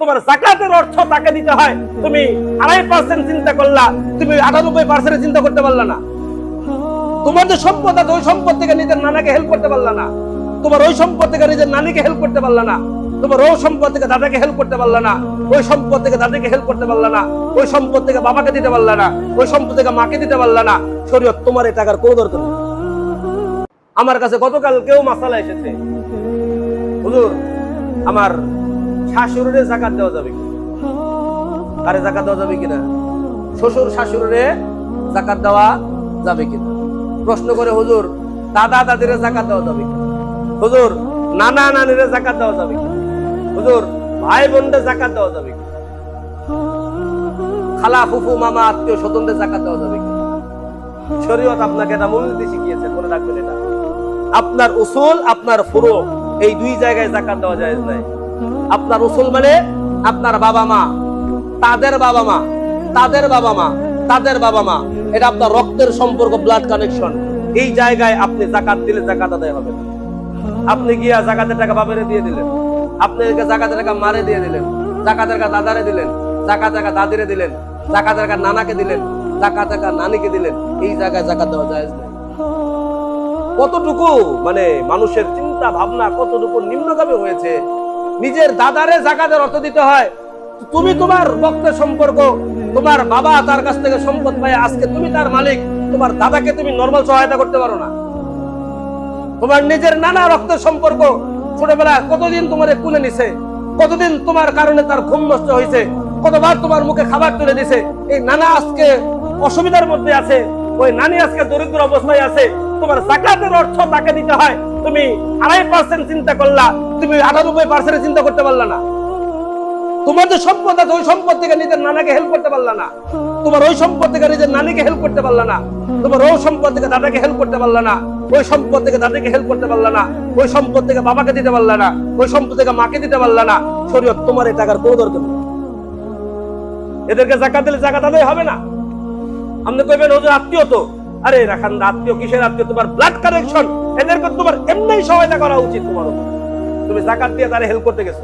তোমার যাকাতের অর্থ তাকে দিতে হয়, তুমি 2.5% চিন্তা করলা, তুমি 98% চিন্তা করতে পারলা না। তোমার যে সম্পদ আছে ওই সম্পদ থেকে নিজের নানাকে হেল্প করতে পারলা না, তোমার ওই সম্পদ থেকে নিজের নানিকে হেল্প করতে পারলা না, তোমার ওই সম্পদ থেকে দাদাকে হেল্প করতে পারলা না, ওই সম্পদ থেকে দাদিকে হেল্প করতে পারলা না, ওই সম্পদ থেকে বাবাকে দিতে পারলা না, ওই সম্পদ থেকে মাকে দিতে পারলা না। শরীয়ত তোমার এই টাকার কোনো দরকার নেই। আমার কাছে গতকাল কেউ মাসালা এসেছে, হুজুর আমার শাশুড়িরে যাকাত দেওয়া যাবে কি? আরে যাকাত দেওয়া যাবে কিনা? শ্বশুর শাশুড়িরে যাকাত দেওয়া যাবে কিনা? প্রশ্ন করে হুজুর দাদা দাদিরে যাকাত দেওয়া যাবে কিনা? হুজুর নানা নানিরে যাকাত দেওয়া যাবে কিনা? হুজুর ভাই বোনরে যাকাত দেওয়া যাবে কিনা? খালা ফুফু মামা আত্মীয় স্বজনরে যাকাত দেওয়া যাবে কিনা? শরীয়ত আপনাকে এটা মূলনীতি শিখিয়েছে, মনে রাখবেন এটা। আপনার উসুল আপনার ফুরু এই দুই জায়গায় যাকাত দেওয়া জায়েজ নাই। আপনার উসুল মানে আপনার বাবা মা, তাদের বাবা মা, তাদের বাবা মা, তাদের বাবা মা, এটা আপনার রক্তের সম্পর্ক, ব্লাড কানেকশন। এই জায়গায় আপনি যাকাত দিলে যাকাত আদায় হবে না। আপনি গিয়া যাকাতের টাকা বাবারে দিয়ে দিলেন, আপনি যাকাতের টাকা মারে দিয়ে দিলেন, যাকাতের টাকা দাদারে দিলেন, যাকাতের টাকা দাদিরে দিলেন, যাকাতের টাকা নানাকে দিলেন, যাকাতের টাকা নানিকে দিলেন, এই জায়গায় যাকাত দেওয়া জায়েজ নাই। কতটুকু মানে মানুষের চিন্তা ভাবনা কতটুকু নিম্নগামী হয়েছে। নিজের দাদারে যাকাতের অর্থ দিতে হয়। তুমি তোমার রক্তের সম্পর্ক, তোমার বাবা তার কাছ থেকে সম্পদ পায়, আজকে তুমি তার মালিক, তোমার দাদাকে তুমি নরমাল সহায়তা করতে পারো না। তোমার নিজের নানা রক্তের সম্পর্ক, ছোটবেলা কতদিন তোমার কুলে নিছে, কতদিন তোমার কারণে তার ঘুম নষ্ট হয়েছে, কতবার তোমার মুখে খাবার তুলে দিছে, এই নানা আজকে অসুবিধার মধ্যে আছে, ওই নানি আজকে দরিদ্র অবস্থায় আছে, তোমার যাকাতের অর্থ তাকে দিতে হয়, তুমি 2.5% চিন্তা করলা, তুমি 98% চিন্তা করতে পারলা না। তোমার যে সম্পদ আছে ওই সম্পদ থেকে নিজের নানাকে হেল্প করতে পারলা না, তোমার ওই সম্পদ থেকে নিজের নানিকে হেল্প করতে পারলা না, তোমার ওই সম্পদ থেকে দাদাকে হেল্প করতে পারলা না, ওই সম্পদ থেকে দাদিকে হেল্প করতে পারলা না, ওই সম্পদ থেকে বাবাকে দিতে পারলা না, ওই সম্পদ থেকে মাকে দিতে পারলা না। শরীয়ত তোমার এই টাকার কোনো দরকার নেই। এদেরকে যাকাত দিলে যাকাত আদায় হবে না। আপনি কইবেন হুজুর আত্মীয় তো, আরে রাখান আত্মীয় কিসের আত্মীয়? তোমার ব্লাড কানেকশন, এদেরকে তোমার এমনিই সহায়তা করা উচিত। তোমার তুমি যাকাত দিয়ে তারে হেল্প করতে গেছো।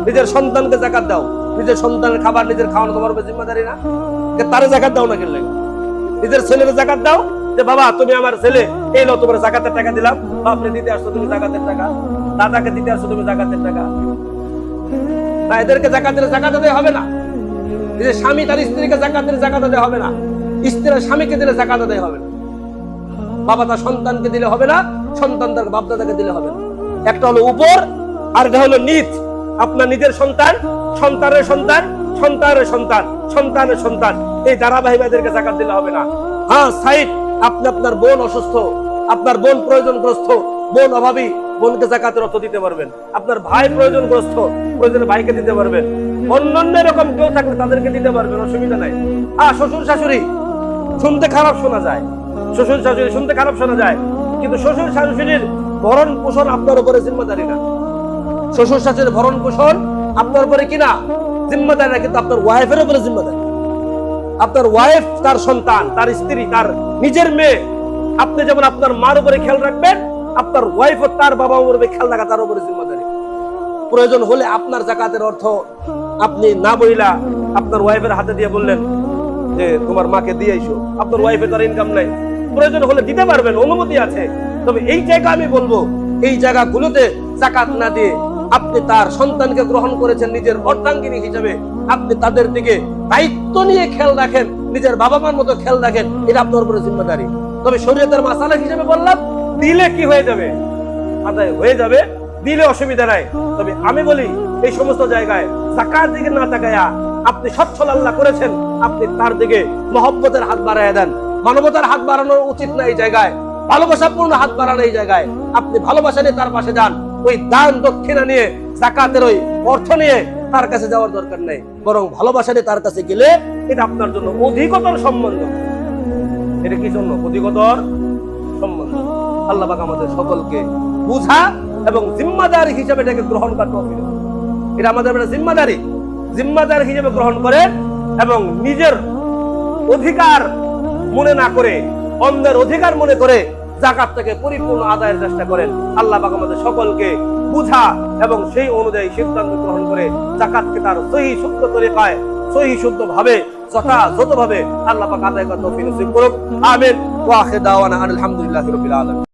নিজের সন্তানকে যাকাত দাও, নিজের সন্তানের খাবার নিজের খাওয়ানো তোমার উপর জিম্মাদারি না? তারে যাকাত দাও না কেন? নিজের ছেলেকে যাকাত দাও, যে বাবা তুমি আমার ছেলে, এই লো তোমার যাকাতের টাকা দিলাম, বাপরে দিতে আসছো তুমি যাকাতের টাকা, দাদাকে দিতে আসছো তুমি যাকাতের টাকা। না, এদেরকে যাকাত দিলে যাকাত আদায় হবে না। নিজের স্বামী তার স্ত্রীকে যাকাত দিলে যাকাত আদায় হবে না, স্ত্রীর স্বামীকে দিলে যাকাত আদায় হবে না, বাবা তার সন্তানকে দিলে হবে না, সন্তান তার বাপ দাদাকে দিলে হবে না। একটা হলো উপর আর একটা হলো নিচ। আপনার নিজের সন্তান, সন্তানের সন্তান, সন্তানের সন্তান, সন্তানের সন্তান, এই ধারাবাহিকদেরকে যাকাত দিলে হবে না। হ্যাঁ সাইড, আপনি আপনার বোন অসুস্থ, আপনার বোন প্রয়োজনগ্রস্ত, বোন অভাবী, বোনকে যাকাতের অর্থ দিতে পারবেন। আপনার ভাই প্রয়োজনগ্রস্ত, প্রয়োজনে ভাইকে দিতে পারবেন। অন্যান্য এরকম কেউ থাকলে তাদেরকে দিতে পারবেন, অসুবিধা নাই। শ্বশুর শাশুড়ি শুনতে খারাপ শোনা যায়, শ্বশুর শাশুড়ি শুনতে খারাপ শোনা যায়, কিন্তু শ্বশুর শাশুড়ির ভরণ পোষণ আপনার উপরে জিম্মাদারি না। শ্বশুর শাশুড়ির ভরণ পোষণ আপনার উপরে কিনা জিম্মাদারি না, কিন্তু আপনার ওয়াইফের উপরে জিম্মাদারি। আপনার ওয়াইফ তার সন্তান, তার স্ত্রী, তার নিজের মেয়ে, আপনি যেমন আপনার মার উপরে খেয়াল রাখবেন, আপনার ওয়াইফ ও তার বাবা উপরে খেয়াল রাখা তার উপরে জিম্মাদারি। প্রয়োজন হলে আপনার যাকাতের অর্থ আপনি না বইলা আপনার ওয়াইফের হাতে দিয়ে বললেন যে তোমার মাকে দিয়ে আইসো, আপনার ওয়াইফের তার ইনকাম নাই, প্রয়োজন হলে দিতে পারবেন, অনুমতি আছে। তবে এই জায়গা আমি বলবো, এই জায়গাগুলোতে যাকাত না দিয়ে আপনি তার সন্তানকে গ্রহণ করেছেন নিজের অর্ধাঙ্গিনী হিসেবে, আপনি তাদের দিকে দায়িত্ব নিয়ে খেয়াল রাখেন, নিজের বাবা মার মতো খেয়াল রাখেন, এটা আপনার উপরে জিম্মাদারি। তবে শরীয়তের মাসালা হিসেবে বললাম, দিলে কি হয়ে যাবে? আদায় হয়ে যাবে, দিলে অসুবিধা নাই। তবে আমি বলি এই সমস্ত জায়গায় যাকাত দিকে না তাকায়া আপনি সচ্ছল আল্লাহ করেছেন, আপনি তার দিকে মহব্বতের হাত বাড়ায় দেন। মানবতার হাত বাড়ানো উচিত না এই জায়গায়, ভালোবাসাপূর্ণ হাত বাড়ানো এই জায়গায়। আপনি ভালোবাসা নিয়ে তার পাশে যান, ওই দান দক্ষিণা নিয়ে, যাকাতের ওই অর্থ নিয়ে তার কাছে যাওয়ার দরকার নেই। বরং ভালোবাসা নিয়ে তার কাছে গেলে এটা আপনার জন্য অধিকতর সম্বন্ধ। এটা কি জন্য? অধিকতর সম্বন্ধ। আল্লাহ পাক আমাদের সকলকে বুঝা এবং জিম্মাদারি হিসেবে এটাকে গ্রহণ করতে হবে। এটা আমাদের জিম্মাদারি, জিম্মাদারি হিসেবে গ্রহণ করেন এবং নিজের অধিকার মনে না করে অন্যের অধিকার মনে করে যাকাত থেকে পরিপূর্ণ আদায়ের চেষ্টা করেন। আল্লাহ পাক আমাদের সকলকে বুঝা এবং সেই অনুযায়ী সিদ্ধান্ত গ্রহণ করে যাকাতকে তার সহি শুদ্ধ তরিকায় সহি শুদ্ধ ভাবে যথাযথভাবে আল্লাহ পাক আদায় করার তৌফিক নসিব করুক। আমিন ওয়া আখির দাওয়ানা আলহামদুলিল্লাহি রাব্বিল আলামিন।